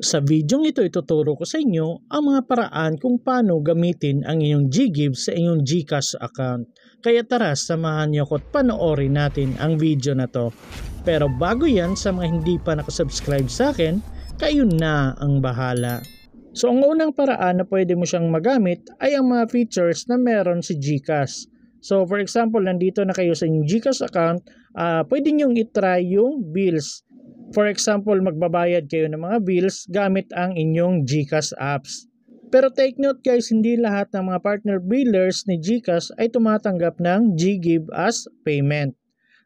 Sa videong ito, ituturo ko sa inyo ang mga paraan kung paano gamitin ang inyong GGives sa inyong GCash account. Kaya tara, samahan niyo ko at panoorin natin ang video na to. Pero bago yan, sa mga hindi pa nakasubscribe sa akin, kayo na ang bahala. So ang unang paraan na pwede mo siyang magamit ay ang mga features na meron si GCash. So for example, nandito na kayo sa inyong GCash account, pwede nyong itry yung bills. For example, magbabayad kayo ng mga bills gamit ang inyong GCash apps. Pero take note guys, hindi lahat ng mga partner billers ni GCash ay tumatanggap ng GGive as payment.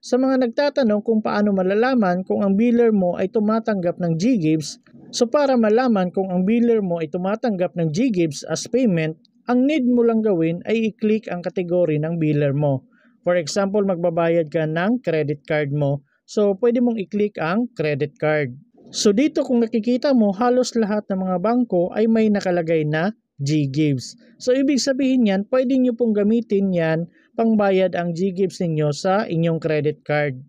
Sa mga nagtatanong kung paano malalaman kung ang biller mo ay tumatanggap ng GGives, so para malaman kung ang biller mo ay tumatanggap ng GGives as payment, ang need mo lang gawin ay i-click ang kategory ng biller mo. For example, magbabayad ka ng credit card mo. So, pwede mong i-click ang credit card. So, dito kung nakikita mo, halos lahat ng mga bangko ay may nakalagay na GGives. So, ibig sabihin yan, pwede nyo pong gamitin yan pangbayad ang GGives ninyo sa inyong credit card.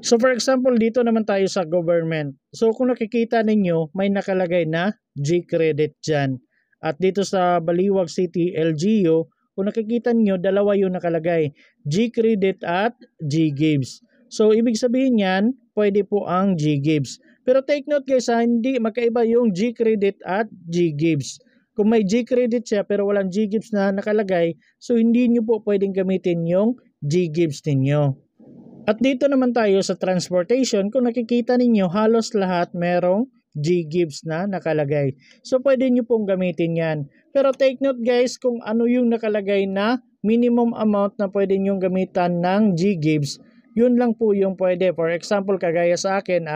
So, for example, dito naman tayo sa government. So, kung nakikita ninyo, may nakalagay na G-Credit dyan. At dito sa Baliwag City, LGU, kung nakikita niyo, dalawa yung nakalagay, G-Credit at GGives. So, ibig sabihin yan, pwede po ang GGives. Pero take note guys, hindi magkaiba yung G-Credit at GGives. Kung may G-Credit siya pero walang GGives na nakalagay, so hindi nyo po pwedeng gamitin yung GGives ninyo. At dito naman tayo sa transportation, kung nakikita ninyo, halos lahat merong GGives na nakalagay. So, pwede nyo pong gamitin yan. Pero take note guys, kung ano yung nakalagay na minimum amount na pwede nyo gamitan ng GGives, yun lang po yung pwede. For example, kagaya sa akin,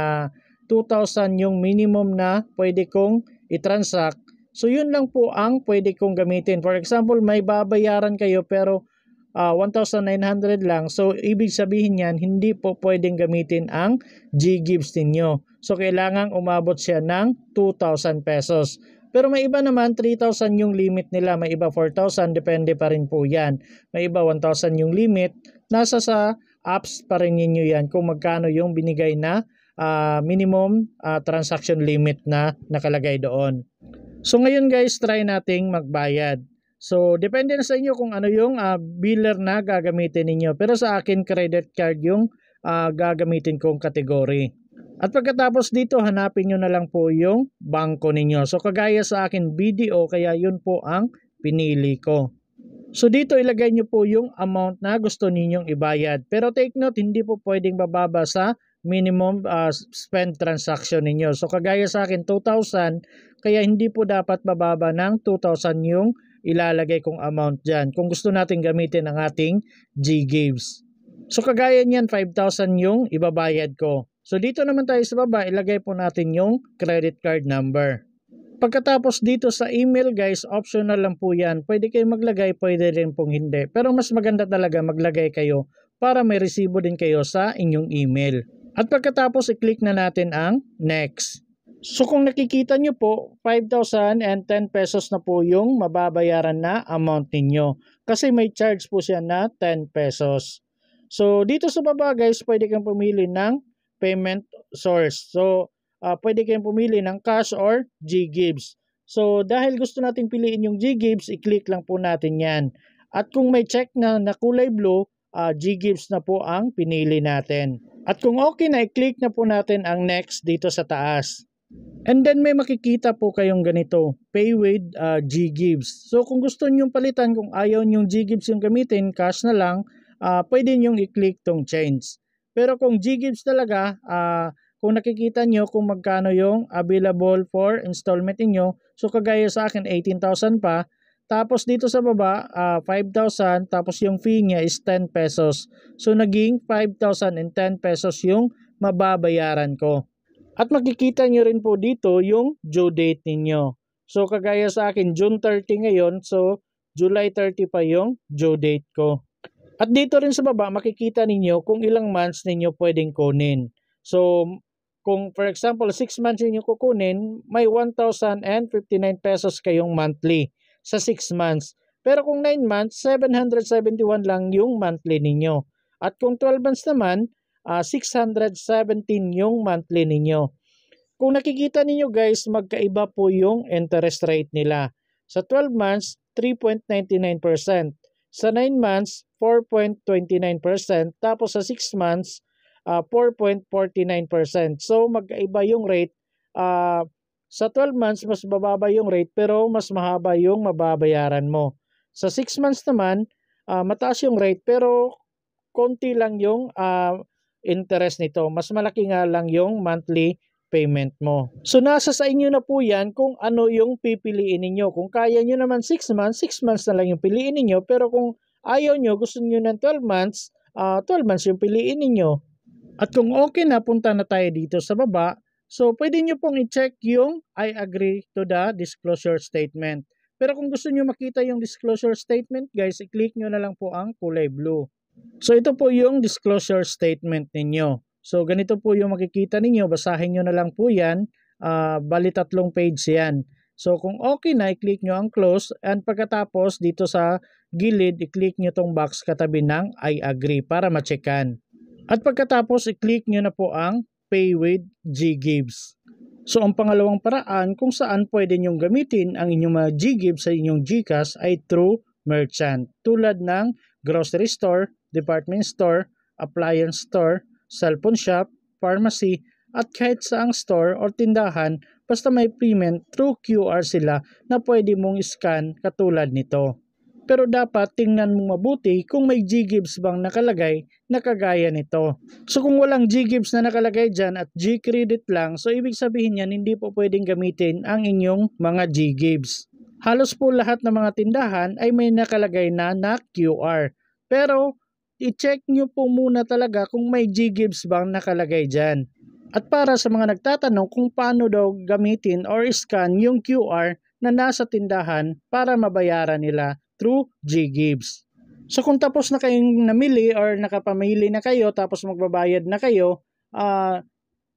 2,000 yung minimum na pwede kong i-transact. So, yun lang po ang pwede kong gamitin. For example, may babayaran kayo pero 1,900 lang. So, ibig sabihin yan, hindi po pwedeng gamitin ang GGives ninyo. So, kailangan umabot siya ng 2,000 pesos. Pero may iba naman, 3,000 yung limit nila. May iba 4,000, depende pa rin po yan. May iba 1,000 yung limit. Nasa sa apps pa rin ninyo yan kung magkano yung binigay na minimum transaction limit na nakalagay doon. So ngayon guys, try nating magbayad. So depende na sa inyo kung ano yung biller na gagamitin ninyo. Pero sa akin, credit card yung gagamitin kong kategory. At pagkatapos dito, hanapin nyo na lang po yung bangko ninyo. So kagaya sa akin, BDO, kaya yun po ang pinili ko. So dito ilagay nyo po yung amount na gusto ninyong ibayad. Pero take note, hindi po pwedeng bababa sa minimum spend transaction ninyo. So kagaya sa akin 2,000, kaya hindi po dapat bababa ng 2,000 yung ilalagay kong amount dyan. Kung gusto natin gamitin ang ating GGives. So kagaya niyan 5,000 yung ibabayad ko. So dito naman tayo sa baba, ilagay po natin yung credit card number. Pagkatapos dito sa email guys, optional lang po yan. Pwede kayong maglagay, pwede rin pong hindi. Pero mas maganda talaga maglagay kayo para may resibo din kayo sa inyong email. At pagkatapos i-click na natin ang next. So kung nakikita nyo po, 5,010 pesos na po yung mababayaran na amount ninyo. Kasi may charge po siya na 10 pesos. So dito sa baba guys, pwede kang pumili ng payment source. So pwede kayong pumili ng cash or GGives. So dahil gusto nating piliin yung GGives, i-click lang po natin yan. At kung may check na kulay blue, GGives na po ang pinili natin. At kung okay na, i-click na po natin ang next dito sa taas. And then may makikita po kayong ganito, pay with GGives. So kung gusto nyong palitan, kung ayaw nyong GGives yung gamitin, cash na lang, pwede nyong i-click tong change. Pero kung GGives talaga, kung nakikita nyo kung magkano yung available for installment niyo, so kagaya sa akin 18,000 pa, tapos dito sa baba 5,000, tapos yung fee niya is 10 pesos. So naging 5,010 pesos yung mababayaran ko. At makikita nyo rin po dito yung due date ninyo. So kagaya sa akin June 30 ngayon, so July 30 pa yung due date ko. At dito rin sa baba makikita ninyo kung ilang months ninyo pwedeng kunin. So kung for example 6 months ninyo kukunin, may 1,059 pesos kayong monthly sa 6 months. Pero kung 9 months, 771 lang yung monthly ninyo. At kung 12 months naman, 617 yung monthly ninyo. Kung nakikita ninyo guys, magkaiba po yung interest rate nila. Sa 12 months, 3.99%. Sa 9 months, 4.29%. Tapos sa 6 months, 4.49%. So magkaiba yung rate. Sa 12 months, mas bababa yung rate pero mas mahaba yung mababayaran mo. Sa 6 months naman, mataas yung rate pero konti lang yung interest nito. Mas malaki nga lang yung monthly payment mo. So nasa sa inyo na po yan kung ano yung pipiliin ninyo. Kung kaya nyo naman 6 months, 6 months na lang yung piliin ninyo. Pero kung ayaw nyo, gusto nyo ng 12 months, 12 months yung piliin ninyo. At kung okay na, punta na tayo dito sa baba. So pwede nyo pong i-check yung I agree to the disclosure statement. Pero kung gusto nyo makita yung disclosure statement guys, i-click nyo na lang po ang kulay blue. So ito po yung disclosure statement ninyo. So ganito po yung makikita ninyo, basahin nyo na lang po yan, bali 3 page yan. So kung okay na, i-click nyo ang close and pagkatapos dito sa gilid, i-click nyo tong box katabi ng I agree para ma-checkan. At pagkatapos, i-click nyo na po ang Pay with GGives. So ang pangalawang paraan kung saan pwede nyong gamitin ang inyong mga GGives sa inyong GCash ay through merchant. Tulad ng grocery store, department store, appliance store, cellphone shop, pharmacy, at kahit saang store o tindahan basta may payment through QR sila na pwede mong scan katulad nito. Pero dapat tingnan mong mabuti kung may GGives bang nakalagay na kagaya nito. So kung walang GGives na nakalagay dyan at G-credit lang, so ibig sabihin yan hindi po pwedeng gamitin ang inyong mga GGives. Halos po lahat ng mga tindahan ay may nakalagay na QR. Pero i-check nyo po muna talaga kung may GGives bang nakalagay dyan. At para sa mga nagtatanong kung paano daw gamitin or scan yung QR na nasa tindahan para mabayaran nila through GGives. So kung tapos na kayong namili or nakapamili na kayo tapos magbabayad na kayo,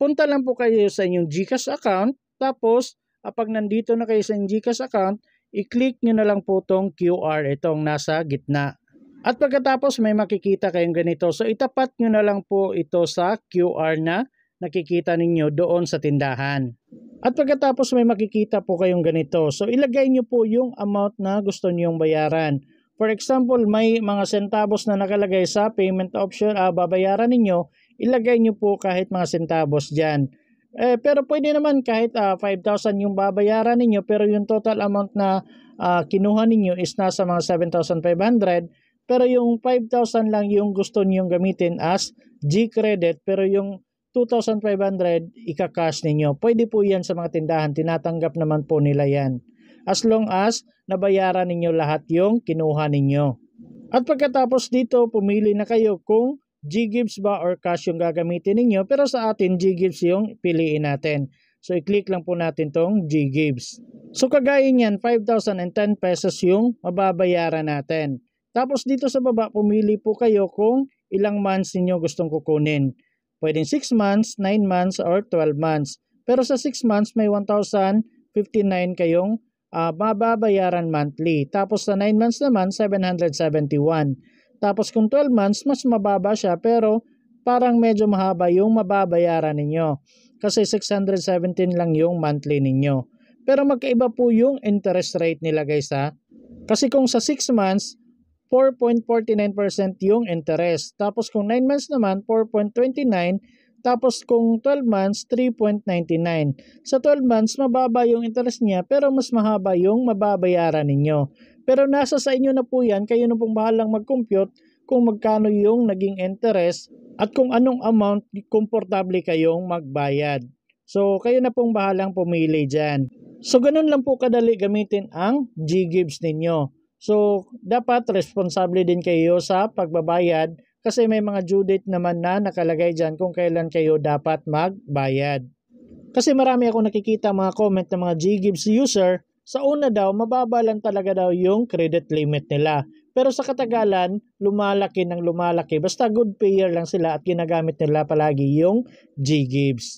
punta lang po kayo sa inyong GCash account. Tapos pag nandito na kayo sa inyong GCash account, i-click nyo na lang po itong QR, itong nasa gitna. At pagkatapos may makikita kayong ganito. So itapat nyo na lang po ito sa QR na nakikita ninyo doon sa tindahan. At pagkatapos may makikita po kayong ganito. So ilagay nyo po yung amount na gusto nyong bayaran. For example, may mga centavos na nakalagay sa payment option, babayaran ninyo, ilagay nyo po kahit mga centavos dyan. Pero pwede naman kahit 5,000 yung babayaran ninyo pero yung total amount na kinuha ninyo is nasa mga 7,500. Pero yung 5,000 lang yung gusto niyong gamitin as G-credit pero yung 2,500 ika-cash ninyo. Pwede po yan sa mga tindahan. Tinatanggap naman po nila yan. As long as nabayaran ninyo lahat yung kinuha ninyo. At pagkatapos dito, pumili na kayo kung GGives ba or cash yung gagamitin ninyo. Pero sa atin, GGives yung piliin natin. So, i-click lang po natin tong GGives. So, kagaya niyan, 5,010 pesos yung mababayaran natin. Tapos dito sa baba, pumili po kayo kung ilang months ninyo gustong kukunin. Pwedeng 6 months, 9 months, or 12 months. Pero sa 6 months, may 1,059 kayong mababayaran monthly. Tapos sa 9 months naman, 771. Tapos kung 12 months, mas mababa siya pero parang medyo mahaba yung mababayaran ninyo. Kasi 617 lang yung monthly ninyo. Pero magkaiba po yung interest rate nila guys ha. Kasi kung sa 6 months, 4.49% yung interest. Tapos kung 9 months naman, 4.29%. Tapos kung 12 months, 3.99. Sa 12 months, mababa yung interest niya pero mas mahaba yung mababayaran ninyo. Pero nasa sa inyo na po yan, kayo na pong bahalang mag-compute kung magkano yung naging interest at kung anong amount komportable kayong magbayad. So kayo na pong bahalang pumili dyan. So ganun lang po kadali gamitin ang GGives ninyo. So, dapat responsable din kayo sa pagbabayad kasi may mga due date naman na nakalagay dyan kung kailan kayo dapat magbayad. Kasi marami ako nakikita mga comment ng mga GGives user, sa una daw, mababa lang talaga daw yung credit limit nila. Pero sa katagalan, lumalaki ng lumalaki. Basta good payer lang sila at ginagamit nila palagi yung GGives.